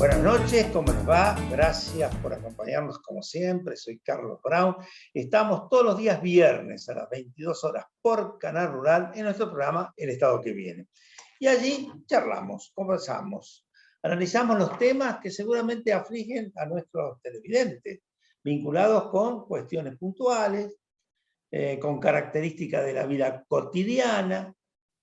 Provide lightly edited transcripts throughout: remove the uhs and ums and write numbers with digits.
Buenas noches, ¿cómo les va? Gracias por acompañarnos como siempre. Soy Carlos Brown. Estamos todos los días viernes a las 22 horas por Canal Rural en nuestro programa El Estado que Viene. Y allí charlamos, conversamos, analizamos los temas que seguramente afligen a nuestros televidentes, vinculados con cuestiones puntuales, con características de la vida cotidiana,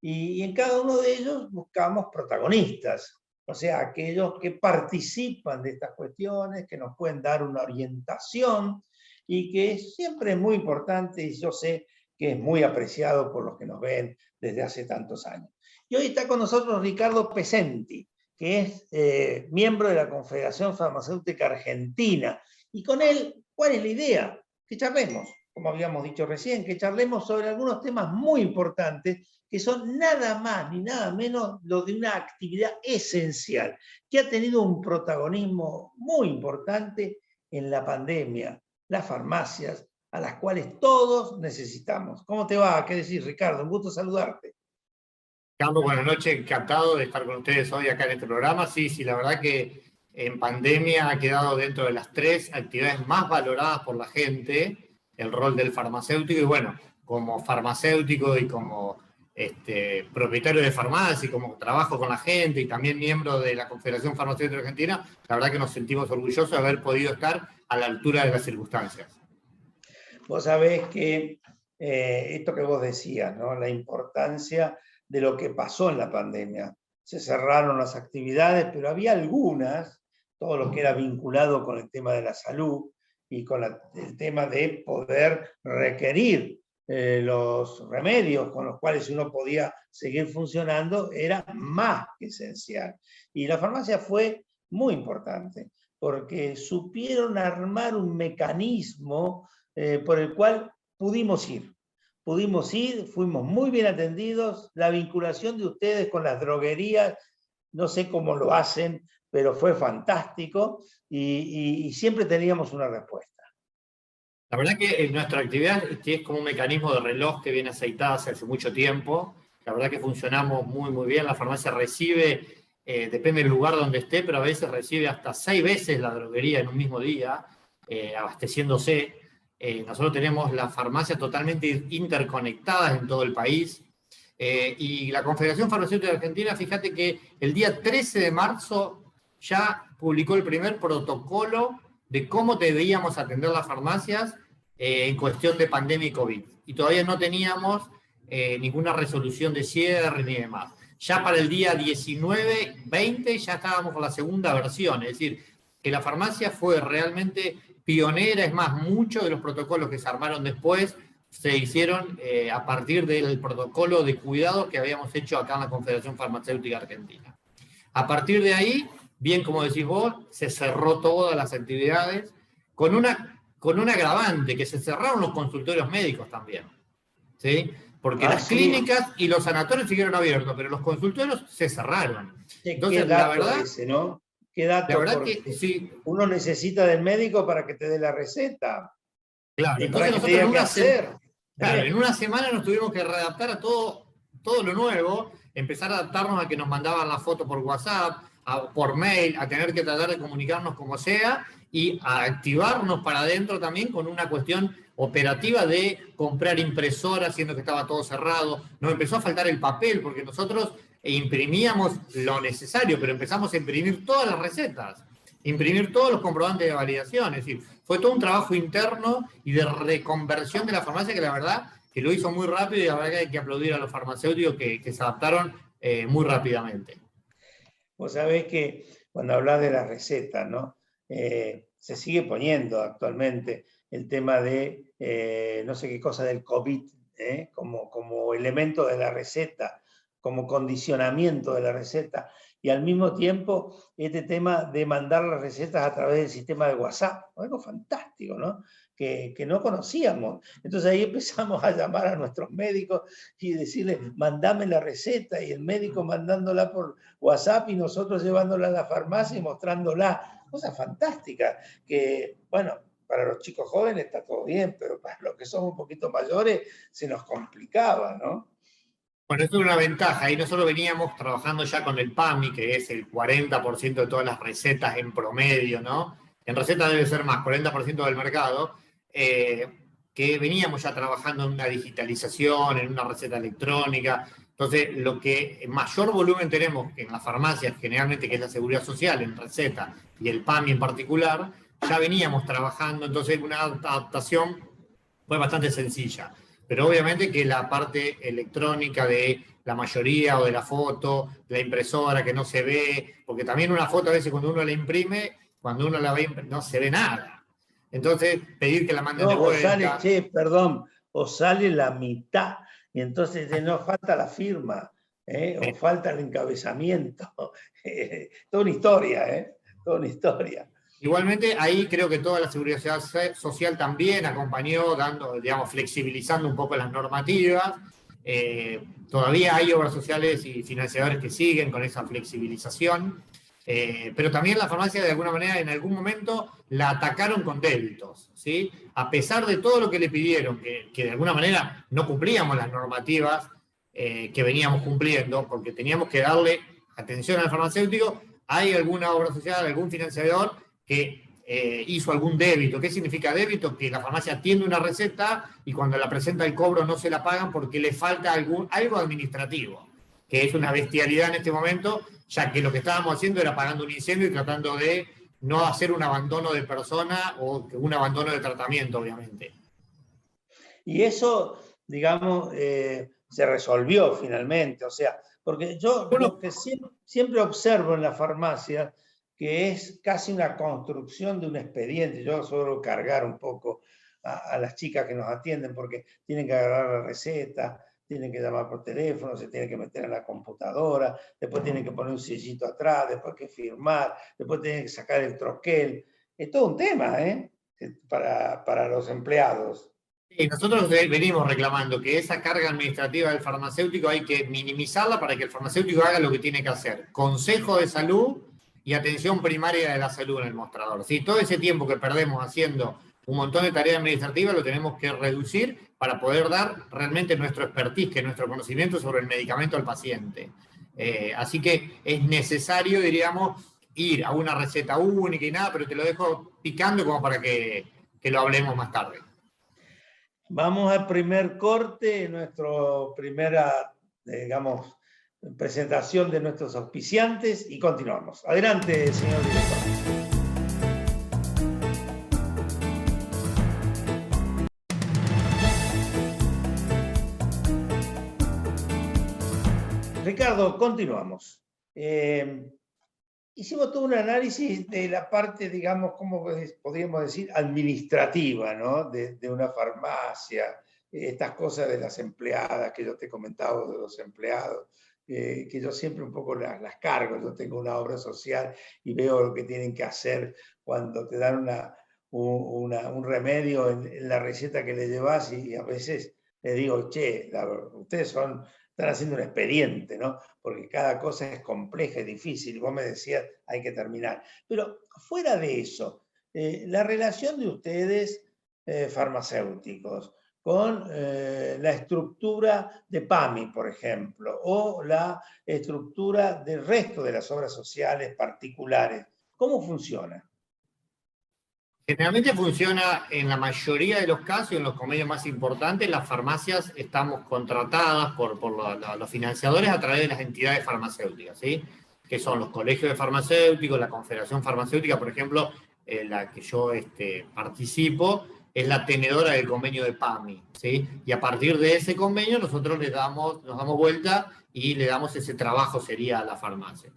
y en cada uno de ellos buscamos protagonistas. O sea, aquellos que participan de estas cuestiones, que nos pueden dar una orientación y que siempre es muy importante, y yo sé que es muy apreciado por los que nos ven desde hace tantos años. Y hoy está con nosotros Ricardo Pesenti, que es miembro de la Confederación Farmacéutica Argentina. Y con él, ¿cuál es la idea? Que charlemos, como habíamos dicho recién, que charlemos sobre algunos temas muy importantes que son nada más ni nada menos lo de una actividad esencial, que ha tenido un protagonismo muy importante en la pandemia, las farmacias, a las cuales todos necesitamos. ¿Cómo te va? ¿Qué decir, Ricardo? Un gusto saludarte. Carlos, buenas noches, encantado de estar con ustedes hoy acá en este programa. Sí, la verdad que en pandemia ha quedado dentro de las 3 actividades más valoradas por la gente, el rol del farmacéutico, y bueno, como farmacéutico y como propietario de farmacia y como trabajo con la gente y también miembro de la Confederación Farmacéutica Argentina, la verdad que nos sentimos orgullosos de haber podido estar a la altura de las circunstancias. Vos sabés que esto que vos decías, ¿no? La importancia de lo que pasó en la pandemia. Se cerraron las actividades, pero había algunas, todo lo que era vinculado con el tema de la salud y con el tema de poder requerir los remedios con los cuales uno podía seguir funcionando, era más que esencial. Y la farmacia fue muy importante, porque supieron armar un mecanismo por el cual pudimos ir. Fuimos muy bien atendidos, la vinculación de ustedes con las droguerías, no sé cómo lo hacen, pero fue fantástico y siempre teníamos una respuesta. La verdad que nuestra actividad es como un mecanismo de reloj que viene aceitada hace mucho tiempo. La verdad que funcionamos muy bien. La farmacia recibe, depende del lugar donde esté, pero a veces recibe hasta 6 veces la droguería en un mismo día, abasteciéndose. Nosotros tenemos la farmacia totalmente interconectadas en todo el país. Y la Confederación Farmacéutica Argentina, fíjate que el día 13 de marzo ya publicó el primer protocolo de cómo debíamos atender las farmacias en cuestión de pandemia y COVID. Y todavía no teníamos ninguna resolución de cierre ni demás. Ya para el día 19-20 ya estábamos con la segunda versión, es decir, que la farmacia fue realmente pionera. Es más, muchos de los protocolos que se armaron después se hicieron a partir del protocolo de cuidado que habíamos hecho acá en la Confederación Farmacéutica Argentina. A partir de ahí, bien como decís vos, se cerró todas las actividades con un agravante, que se cerraron los consultorios médicos también, ¿sí? Porque las clínicas y los sanatorios siguieron abiertos, pero los consultorios se cerraron. Entonces, ¿qué dato ese, no? ¿Qué dato? La verdad que sí. Uno necesita del médico para que te dé la receta. Claro, y para que te diga qué hacer. Claro, en una semana nos tuvimos que readaptar a todo lo nuevo, empezar a adaptarnos a que nos mandaban la foto por WhatsApp, por mail, a tener que tratar de comunicarnos como sea y a activarnos para adentro también con una cuestión operativa de comprar impresoras, siendo que estaba todo cerrado. Nos empezó a faltar el papel porque nosotros imprimíamos lo necesario, pero empezamos a imprimir todas las recetas, imprimir todos los comprobantes de validación. Es decir, fue todo un trabajo interno y de reconversión de la farmacia que la verdad que lo hizo muy rápido, y la verdad que hay que aplaudir a los farmacéuticos que se adaptaron muy rápidamente. Vos sabés que cuando hablas de las recetas, ¿no? Se sigue poniendo actualmente el tema de no sé qué cosa del COVID, como elemento de la receta, como condicionamiento de la receta, y al mismo tiempo este tema de mandar las recetas a través del sistema de WhatsApp, algo fantástico, ¿no? Que no conocíamos. Entonces ahí empezamos a llamar a nuestros médicos y decirles, mandame la receta, y el médico mandándola por WhatsApp y nosotros llevándola a la farmacia y mostrándola. Cosa fantástica, que bueno, para los chicos jóvenes está todo bien, pero para los que somos un poquito mayores se nos complicaba, ¿no? Bueno, esto es una ventaja. Y nosotros veníamos trabajando ya con el PAMI, que es el 40% de todas las recetas en promedio, ¿no? En recetas debe ser más, 40% del mercado, que veníamos ya trabajando en una digitalización, en una receta electrónica. Entonces, lo que mayor volumen tenemos en las farmacias, generalmente, que es la Seguridad Social, en receta, y el PAMI en particular, ya veníamos trabajando. Entonces, una adaptación fue bastante sencilla. Pero obviamente que la parte electrónica de la mayoría o de la foto, de la impresora que no se ve, porque también una foto a veces cuando uno la imprime, cuando uno la ve, no se ve nada. Entonces, pedir que la manden de No, o sale, vuelta. che, perdón, o sale la mitad, y entonces no falta la firma, o falta el encabezamiento. Toda una historia, toda una historia. Igualmente, ahí creo que toda la seguridad social también acompañó, dando, digamos, flexibilizando un poco las normativas. Todavía hay obras sociales y financiadores que siguen con esa flexibilización, pero también la farmacia de alguna manera en algún momento la atacaron con débitos, ¿sí? A pesar de todo lo que le pidieron, que de alguna manera no cumplíamos las normativas que veníamos cumpliendo, porque teníamos que darle atención al farmacéutico. Hay alguna obra social, algún financiador que hizo algún débito. ¿Qué significa débito? Que la farmacia atiende una receta y cuando la presenta el cobro no se la pagan porque le falta algo administrativo, que es una bestialidad en este momento, ya que lo que estábamos haciendo era pagando un incendio y tratando de no hacer un abandono de persona o un abandono de tratamiento, obviamente. Y eso, digamos, se resolvió finalmente. O sea, porque yo lo que siempre observo en la farmacia, que es casi una construcción de un expediente. Yo suelo cargar un poco a las chicas que nos atienden porque tienen que agarrar la receta, tienen que llamar por teléfono, se tienen que meter en la computadora, después tienen que poner un sellito atrás, después hay que firmar, después tienen que sacar el troquel. Es todo un tema, para los empleados. Y nosotros venimos reclamando que esa carga administrativa del farmacéutico hay que minimizarla para que el farmacéutico haga lo que tiene que hacer. Consejo de salud y atención primaria de la salud en el mostrador. ¿Sí? Todo ese tiempo que perdemos haciendo un montón de tareas administrativas lo tenemos que reducir para poder dar realmente nuestro expertise, que es nuestro conocimiento sobre el medicamento al paciente. Así que es necesario, diríamos, ir a una receta única y nada, pero te lo dejo picando como para que lo hablemos más tarde. Vamos al primer corte, nuestra primera, digamos, presentación de nuestros auspiciantes y continuamos. Adelante, señor director. Ricardo, continuamos. Hicimos todo un análisis de la parte, digamos, ¿cómo podríamos decir? Administrativa, ¿no? De una farmacia, estas cosas de las empleadas que yo te he comentado, de los empleados, que yo siempre un poco las cargo. Yo tengo una obra social y veo lo que tienen que hacer cuando te dan un remedio en la receta que le llevas y a veces le digo, che, ustedes están haciendo un expediente, ¿no? Porque cada cosa es compleja y difícil. Y vos me decías, hay que terminar. Pero fuera de eso, la relación de ustedes, farmacéuticos, con la estructura de PAMI, por ejemplo, o la estructura del resto de las obras sociales particulares, ¿cómo funciona? Generalmente funciona en la mayoría de los casos, en los convenios más importantes, las farmacias estamos contratadas por los financiadores a través de las entidades farmacéuticas, ¿sí? Que son los colegios de farmacéuticos, la Confederación Farmacéutica, por ejemplo, la que yo participo, es la tenedora del convenio de PAMI, ¿sí? Y a partir de ese convenio nosotros nos damos vuelta y le damos ese trabajo, sería a la farmacia.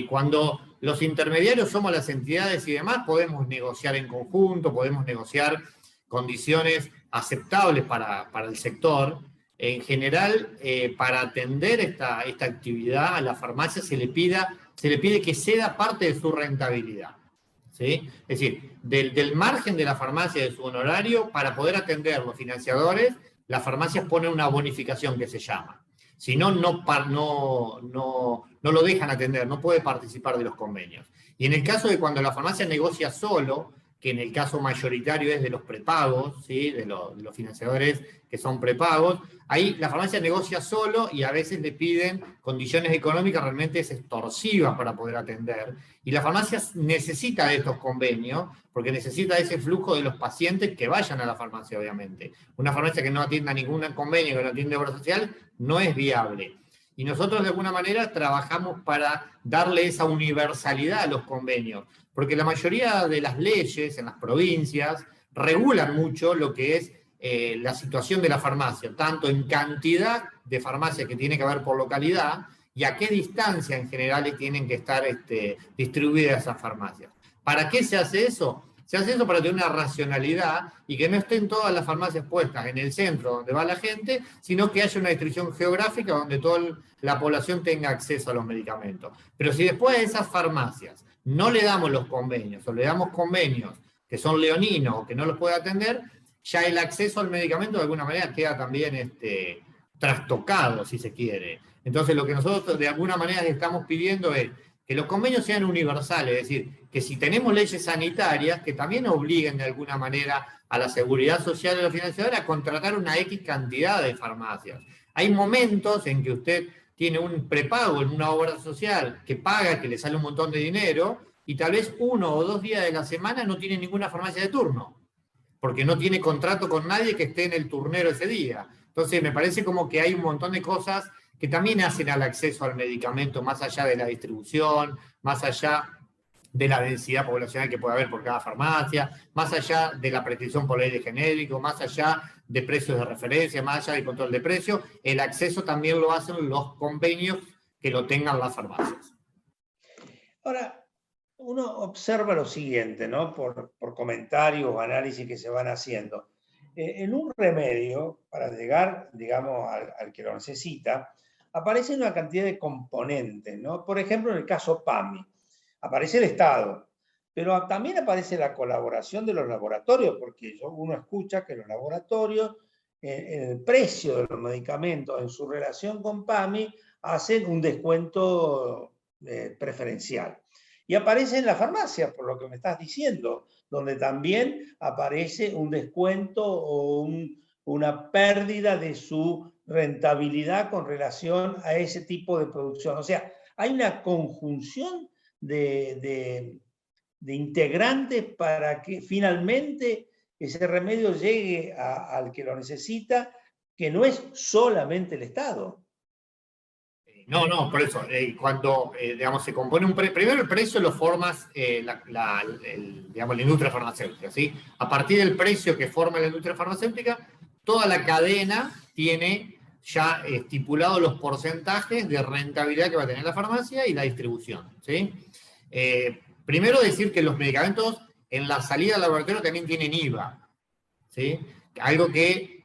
Cuando los intermediarios somos las entidades y demás, podemos negociar en conjunto, podemos negociar condiciones aceptables para el sector. En general, para atender esta actividad, a la farmacia se le pide que ceda parte de su rentabilidad, ¿sí? Es decir, del margen de la farmacia, de su honorario, para poder atender los financiadores, las farmacias ponen una bonificación que se llama. Si no, no lo dejan atender, no puede participar de los convenios. Y en el caso de cuando la farmacia negocia solo, que en el caso mayoritario es de los prepagos, ¿sí? de los financiadores que son prepagos. Ahí la farmacia negocia solo y a veces le piden condiciones económicas realmente extorsivas para poder atender. Y la farmacia necesita de estos convenios, porque necesita ese flujo de los pacientes que vayan a la farmacia, obviamente. Una farmacia que no atienda ningún convenio, que no atiende obra social, no es viable. Y nosotros de alguna manera trabajamos para darle esa universalidad a los convenios, porque la mayoría de las leyes en las provincias regulan mucho lo que es la situación de la farmacia, tanto en cantidad de farmacias que tiene que haber por localidad y a qué distancia en general tienen que estar distribuidas esas farmacias. ¿Para qué se hace eso? Se hace eso para tener una racionalidad y que no estén todas las farmacias puestas en el centro donde va la gente, sino que haya una distribución geográfica donde toda la población tenga acceso a los medicamentos. Pero si después a esas farmacias no le damos los convenios, o le damos convenios que son leoninos o que no los puede atender, ya el acceso al medicamento de alguna manera queda también trastocado, si se quiere. Entonces lo que nosotros de alguna manera estamos pidiendo es que los convenios sean universales, es decir, que si tenemos leyes sanitarias, que también obliguen de alguna manera a la seguridad social de los financiadores a contratar una X cantidad de farmacias. Hay momentos en que usted tiene un prepago en una obra social que paga, que le sale un montón de dinero, y tal vez 1 o 2 días de la semana no tiene ninguna farmacia de turno, porque no tiene contrato con nadie que esté en el turnero ese día. Entonces me parece como que hay un montón de cosas que también hacen al acceso al medicamento, más allá de la distribución, más allá de la densidad poblacional que puede haber por cada farmacia, más allá de la prescripción por ley de genérico, más allá de precios de referencia, más allá del control de precios, el acceso también lo hacen los convenios que lo tengan las farmacias. Ahora, uno observa lo siguiente, ¿no? Por comentarios o análisis que se van haciendo. En un remedio, para llegar, digamos, al que lo necesita, aparece una cantidad de componentes, ¿no? Por ejemplo, en el caso PAMI, aparece el Estado, pero también aparece la colaboración de los laboratorios, porque uno escucha que los laboratorios, en el precio de los medicamentos, en su relación con PAMI, hacen un descuento preferencial. Y aparece en la farmacia, por lo que me estás diciendo, donde también aparece un descuento o una pérdida de su rentabilidad con relación a ese tipo de producción. O sea, hay una conjunción de integrantes para que finalmente ese remedio llegue al que lo necesita, que no es solamente el Estado. No, por eso, cuando digamos, se compone primero el precio lo formas digamos, la industria farmacéutica, ¿sí? A partir del precio que forma la industria farmacéutica, toda la cadena tiene ya estipulados los porcentajes de rentabilidad que va a tener la farmacia y la distribución, ¿sí? Primero decir que los medicamentos en la salida al laboratorio también tienen IVA, ¿sí? Algo que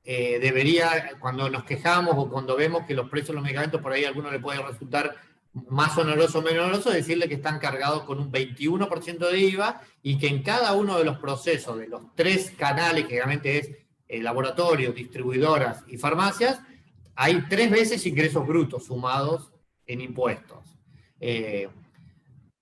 debería, cuando nos quejamos o cuando vemos que los precios de los medicamentos por ahí a alguno le puede resultar más oneroso o menos oneroso, decirle que están cargados con un 21% de IVA y que en cada uno de los procesos de los 3 canales, que realmente es laboratorios, distribuidoras y farmacias, hay 3 veces ingresos brutos sumados en impuestos.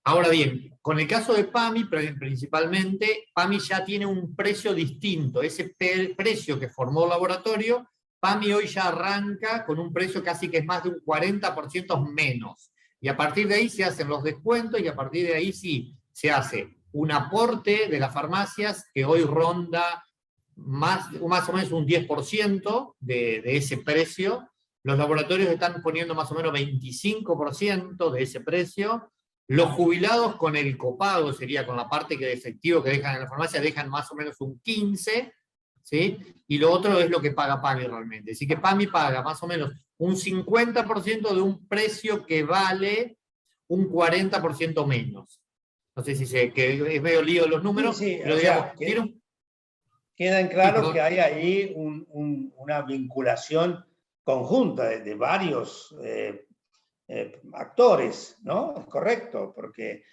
Ahora bien, con el caso de PAMI, principalmente, PAMI ya tiene un precio distinto. Ese precio que formó el laboratorio, PAMI hoy ya arranca con un precio casi que es más de un 40% menos. Y a partir de ahí se hacen los descuentos y a partir de ahí sí se hace un aporte de las farmacias que hoy ronda más o menos un 10% de ese precio. Los laboratorios están poniendo más o menos 25% de ese precio. Los jubilados con el copago, sería con la parte de efectivo que dejan en la farmacia, dejan más o menos un 15%, ¿sí? Y lo otro es lo que paga PAMI realmente. Así que PAMI paga más o menos un 50% de un precio que vale un 40% menos. No sé si que es medio lío los números, Sí, pero o digamos, sea, queda en claro que hay ahí una vinculación conjunta de varios actores, ¿no? Es correcto, porque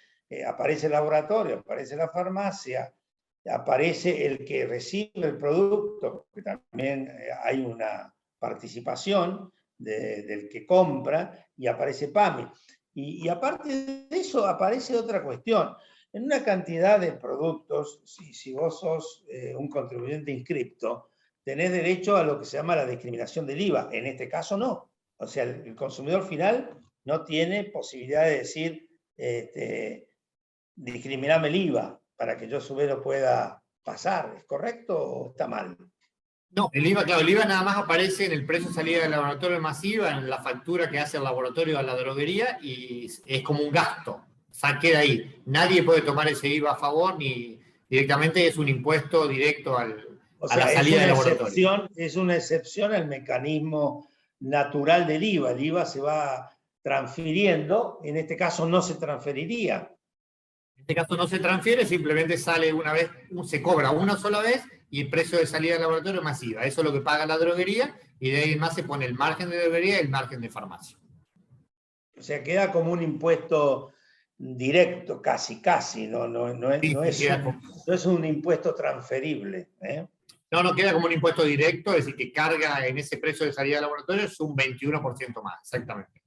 aparece el laboratorio, aparece la farmacia, aparece el que recibe el producto, que también hay una participación del que compra, y aparece PAMI. Y aparte de eso aparece otra cuestión. en una cantidad de productos, si vos sos un contribuyente inscripto, tenés derecho a lo que se llama la discriminación del IVA. En este caso no. O sea, el consumidor final no tiene posibilidad de decir, discriminame el IVA para que yo a su vez lo pueda pasar. ¿Es correcto o está mal? No, el IVA, claro, el IVA nada más aparece en el precio de salida del laboratorio masiva, en la factura que hace el laboratorio a la droguería, y es como un gasto. O sea, queda ahí. Nadie puede tomar ese IVA a favor, ni directamente es un impuesto directo a la salida del laboratorio. Es una excepción al mecanismo natural del IVA. El IVA se va transfiriendo, en este caso no se transferiría. En este caso no se transfiere, simplemente sale una vez, se cobra una sola vez y el precio de salida del laboratorio es masiva. Eso es lo que paga la droguería y de ahí en más se pone el margen de droguería y el margen de farmacia. O sea, queda como un impuesto directo, casi, no es un impuesto transferible. No queda como un impuesto directo, es decir, que carga en ese precio de salida del laboratorio es un 21% más, exactamente.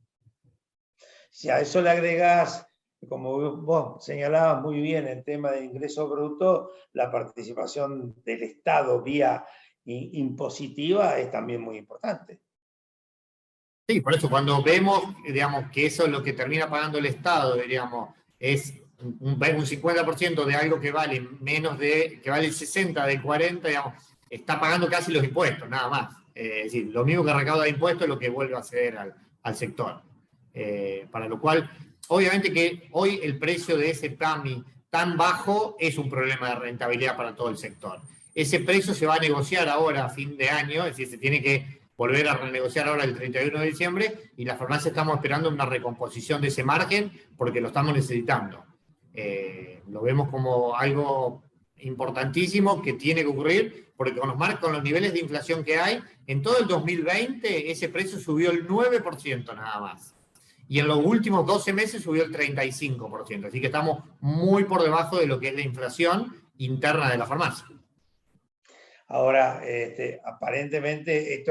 Si a eso le agregás, como vos señalabas muy bien, el tema del ingreso bruto, la participación del Estado vía impositiva es también muy importante. Sí, por eso cuando vemos, digamos, que eso es lo que termina pagando el Estado, digamos, es un 50% de algo que vale menos de, que vale el 60 del 40, digamos, está pagando casi los impuestos, nada más. Es decir, lo mismo que recauda de impuestos es lo que vuelve a ceder al sector. Para lo cual, obviamente que hoy el precio de ese PAMI tan bajo es un problema de rentabilidad para todo el sector. Ese precio se va a negociar ahora a fin de año, es decir, se tiene que volver a renegociar ahora el 31 de diciembre y la farmacia estamos esperando una recomposición de ese margen porque lo estamos necesitando. Lo vemos como algo importantísimo que tiene que ocurrir porque con los niveles de inflación que hay, en todo el 2020 ese precio subió el 9% nada más. Y en los últimos 12 meses subió el 35%. Así que estamos muy por debajo de lo que es la inflación interna de la farmacia. Ahora, aparentemente,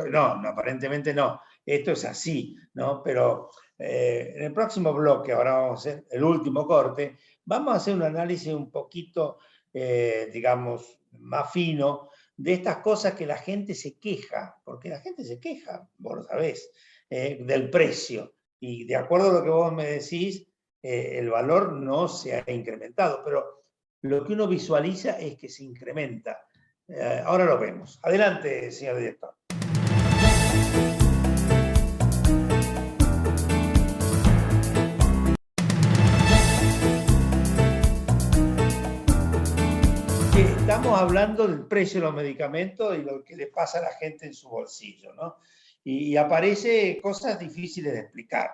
aparentemente no, esto es así, ¿no? Pero en el próximo bloque, ahora vamos a hacer el último corte, vamos a hacer un análisis un poquito, digamos, más fino de estas cosas que la gente se queja, porque la gente se queja, vos lo sabés, del precio. Y de acuerdo a lo que vos me decís, el valor no se ha incrementado, pero lo que uno visualiza es que se incrementa. Ahora lo vemos. Adelante, señor director. Estamos hablando del precio de los medicamentos y lo que le pasa a la gente en su bolsillo, ¿no? Y aparece cosas difíciles de explicar.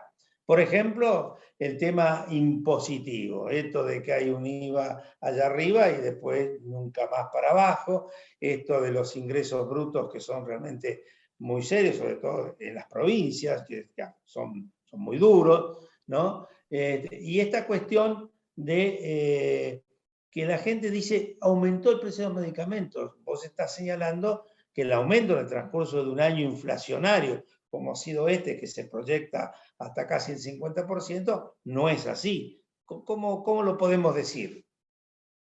Por ejemplo, el tema impositivo, esto de que hay un IVA allá arriba y después nunca más para abajo, esto de los ingresos brutos que son realmente muy serios, sobre todo en las provincias, que son muy duros, ¿no? Y esta cuestión de que la gente dice, aumentó el precio de los medicamentos. Vos estás señalando que el aumento en el transcurso de un año inflacionario, como ha sido que se proyecta hasta casi el 50%, no es así. ¿Cómo lo podemos decir?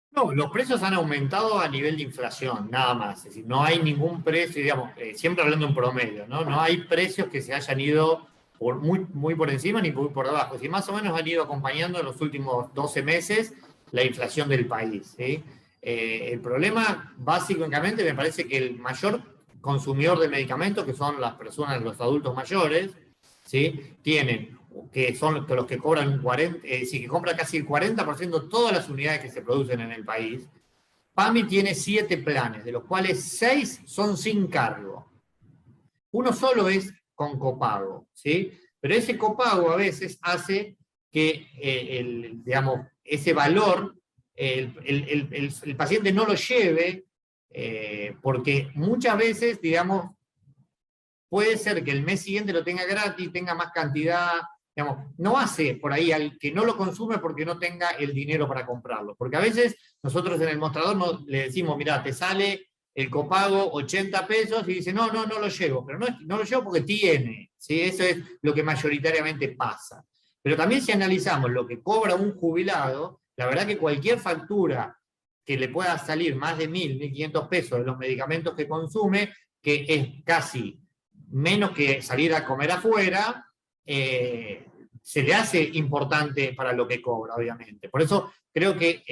No, los precios han aumentado a nivel de inflación, nada más. Es decir, no hay ningún precio, digamos, siempre hablando en promedio, ¿no? No hay precios que se hayan ido muy por encima ni muy por debajo. Es decir, más o menos han ido acompañando en los últimos 12 meses la inflación del país, ¿sí? El problema, básicamente, me parece que el mayor consumidor de medicamentos, que son las personas, los adultos mayores, ¿sí? Tienen, que son los que cobran un 40%, es decir, que compran casi el 40% de todas las unidades que se producen en el país. PAMI tiene 7 planes, de los cuales 6 son sin cargo. Uno solo es con copago, ¿sí? Pero ese copago a veces hace que digamos, ese valor el paciente no lo lleve, porque muchas veces, digamos, puede ser que el mes siguiente lo tenga gratis, tenga más cantidad, digamos, no hace por ahí al que no lo consume porque no tenga el dinero para comprarlo. Porque a veces nosotros en el mostrador le decimos, mira, te sale el copago 80 pesos y dice, no lo llevo, pero no lo llevo porque tiene, ¿sí? Eso es lo que mayoritariamente pasa. Pero también si analizamos lo que cobra un jubilado, la verdad que cualquier factura que le pueda salir más de 1.000, 1.500 pesos de los medicamentos que consume, que es casi menos que salir a comer afuera, se le hace importante para lo que cobra, obviamente. Por eso creo que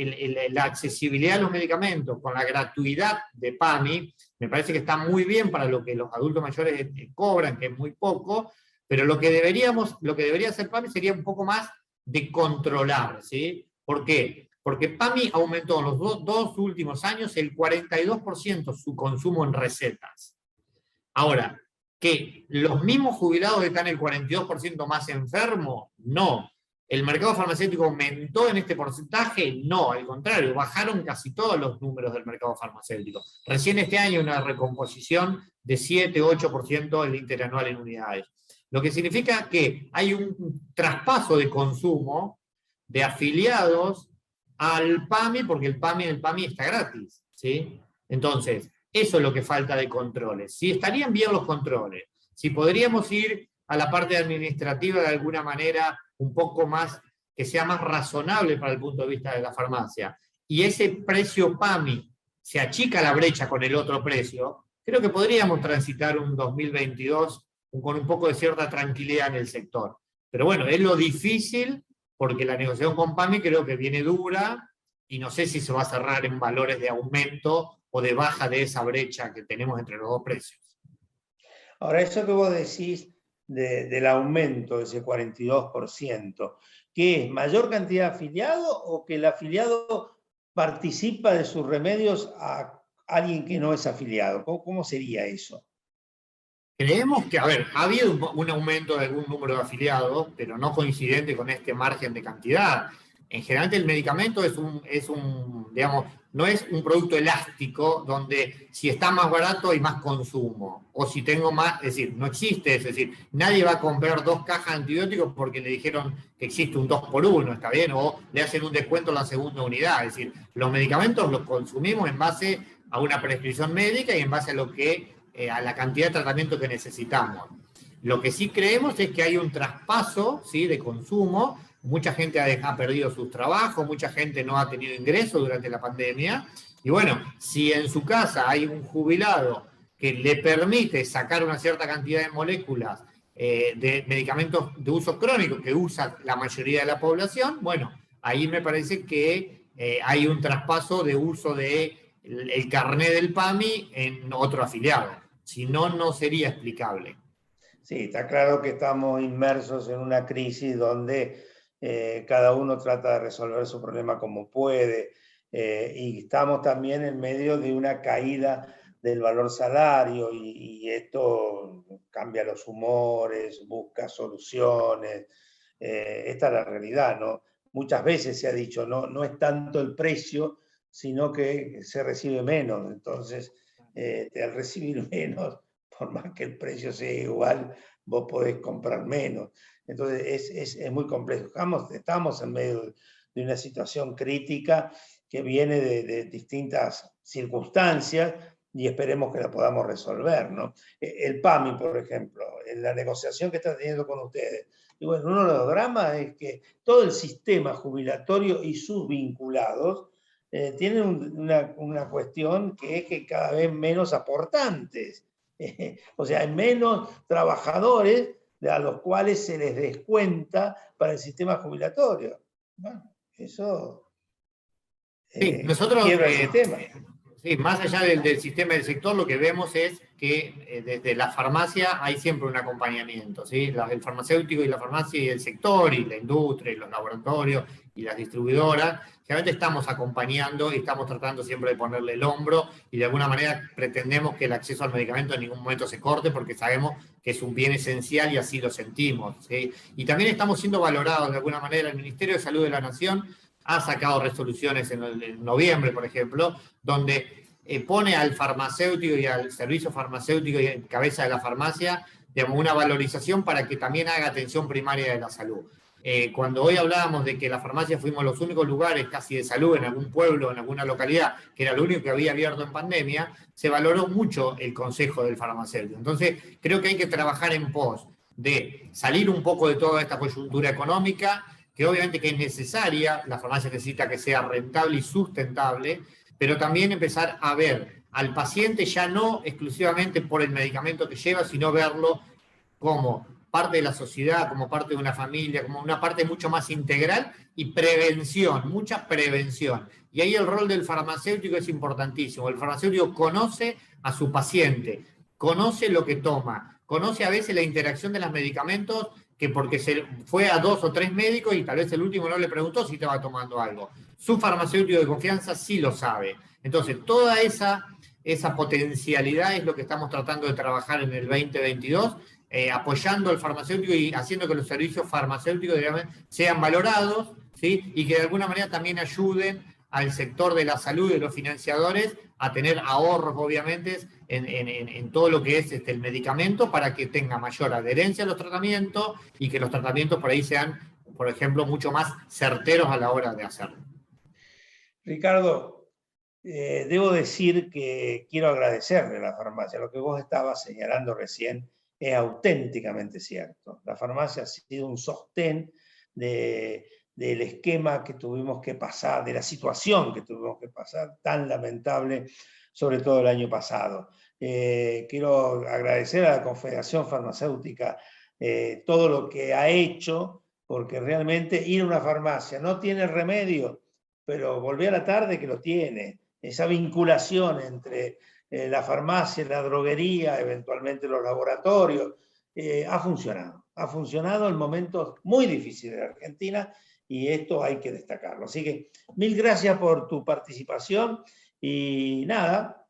la accesibilidad a los medicamentos con la gratuidad de PAMI me parece que está muy bien para lo que los adultos mayores cobran, que es muy poco, pero lo que debería hacer PAMI sería un poco más de controlar, ¿sí? ¿Por qué? Porque PAMI aumentó en los dos últimos años el 42% su consumo en recetas. Ahora, que los mismos jubilados están el 42% más enfermos, no. ¿El mercado farmacéutico aumentó en este porcentaje? No, al contrario, bajaron casi todos los números del mercado farmacéutico. Recién este año una recomposición de 7-8% el interanual en unidades. Lo que significa que hay un traspaso de consumo de afiliados al PAMI, porque el PAMI está gratis, ¿sí? Entonces, eso es lo que falta de controles. Si estarían bien los controles, si podríamos ir a la parte administrativa de alguna manera un poco más, que sea más razonable para el punto de vista de la farmacia, y ese precio PAMI se achica la brecha con el otro precio, creo que podríamos transitar un 2022 con un poco de cierta tranquilidad en el sector. Pero bueno, es lo difícil, porque la negociación con PAMI creo que viene dura, y no sé si se va a cerrar en valores de aumento o de baja de esa brecha que tenemos entre los dos precios. Ahora, eso que vos decís del aumento de ese 42%, ¿qué es? ¿Mayor cantidad de afiliados o que el afiliado participa de sus remedios a alguien que no es afiliado? ¿Cómo sería eso? Creemos que, a ver, ha habido un aumento de algún número de afiliados, pero no coincidente con este margen de cantidad. En general el medicamento digamos, no es un producto elástico donde si está más barato hay más consumo, o si tengo más, es decir, no existe, es decir, nadie va a comprar 2 cajas de antibióticos porque le dijeron que existe un 2x1, ¿está bien? O le hacen un descuento en la segunda unidad, es decir, los medicamentos los consumimos en base a una prescripción médica y en base a lo que a la cantidad de tratamiento que necesitamos. Lo que sí creemos es que hay un traspaso, ¿sí?, de consumo. Mucha gente ha perdido sus trabajos, mucha gente no ha tenido ingresos durante la pandemia. Y bueno, si en su casa hay un jubilado que le permite sacar una cierta cantidad de moléculas de medicamentos de uso crónico que usa la mayoría de la población, bueno, ahí me parece que hay un traspaso de uso del carné del PAMI en otro afiliado. Si no, no sería explicable. Sí, está claro que estamos inmersos en una crisis donde cada uno trata de resolver su problema como puede, y estamos también en medio de una caída del valor salario y esto cambia los humores, busca soluciones. Esta es la realidad, ¿no? Muchas veces se ha dicho, no es tanto el precio, sino que se recibe menos. Entonces, al recibir menos, por más que el precio sea igual, vos podés comprar menos. Entonces es muy complejo. Estamos en medio de una situación crítica que viene de distintas circunstancias y esperemos que la podamos resolver, ¿no? El PAMI, por ejemplo, en la negociación que está teniendo con ustedes. Y bueno, uno de los dramas es que todo el sistema jubilatorio y sus vinculados tienen una cuestión que es que cada vez menos aportantes. O sea, hay menos trabajadores a los cuales se les descuenta para el sistema jubilatorio. Bueno, eso Sí, nosotros, quiebra el sistema. sí, más allá del sistema del sector, lo que vemos es que desde la farmacia hay siempre un acompañamiento, ¿sí? El farmacéutico y la farmacia y el sector, y la industria, y los laboratorios, y las distribuidoras, realmente estamos acompañando y estamos tratando siempre de ponerle el hombro, y de alguna manera pretendemos que el acceso al medicamento en ningún momento se corte, porque sabemos que es un bien esencial y así lo sentimos, ¿sí? Y también estamos siendo valorados de alguna manera. El Ministerio de Salud de la Nación ha sacado resoluciones en noviembre, por ejemplo, donde pone al farmacéutico y al servicio farmacéutico y en cabeza de la farmacia, digamos, una valorización para que también haga atención primaria de la salud. Cuando hoy hablábamos de que la farmacia fuimos los únicos lugares casi de salud en algún pueblo, en alguna localidad, que era lo único que había abierto en pandemia, se valoró mucho el consejo del farmacéutico. Entonces, creo que hay que trabajar en pos de salir un poco de toda esta coyuntura económica, que obviamente que es necesaria, la farmacia necesita que sea rentable y sustentable, pero también empezar a ver al paciente ya no exclusivamente por el medicamento que lleva, sino verlo como parte de la sociedad, como parte de una familia, como una parte mucho más integral y prevención, mucha prevención. Y ahí el rol del farmacéutico es importantísimo. El farmacéutico conoce a su paciente, conoce lo que toma, conoce a veces la interacción de los medicamentos, que porque se fue a 2 o 3 médicos y tal vez el último no le preguntó si estaba tomando algo. Su farmacéutico de confianza sí lo sabe. Entonces, toda esa potencialidad es lo que estamos tratando de trabajar en el 2022, apoyando al farmacéutico y haciendo que los servicios farmacéuticos, digamos, sean valorados, ¿sí? Y que de alguna manera también ayuden al sector de la salud y de los financiadores a tener ahorros, obviamente, en todo lo que es el medicamento para que tenga mayor adherencia a los tratamientos y que los tratamientos por ahí sean, por ejemplo, mucho más certeros a la hora de hacerlo. Ricardo, debo decir que quiero agradecerle a la farmacia. Lo que vos estabas señalando recién es auténticamente cierto. La farmacia ha sido un sostén del esquema que tuvimos que pasar, de la situación que tuvimos que pasar, tan lamentable, sobre todo el año pasado. Quiero agradecer a la Confederación Farmacéutica todo lo que ha hecho, porque realmente ir a una farmacia no tiene remedio, pero volver a la tarde que lo tiene. Esa vinculación entre la farmacia, la droguería, eventualmente los laboratorios, ha funcionado en momentos muy difíciles de Argentina y esto hay que destacarlo. Así que mil gracias por tu participación y nada,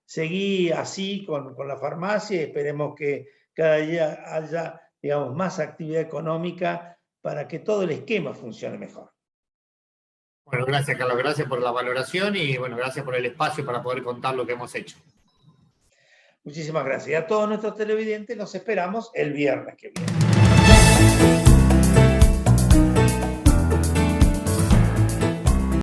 seguí así con la farmacia y esperemos que cada día haya, digamos, más actividad económica para que todo el esquema funcione mejor. Bueno, gracias, Carlos, gracias por la valoración y bueno, gracias por el espacio para poder contar lo que hemos hecho. Muchísimas gracias. Y a todos nuestros televidentes los esperamos el viernes que viene.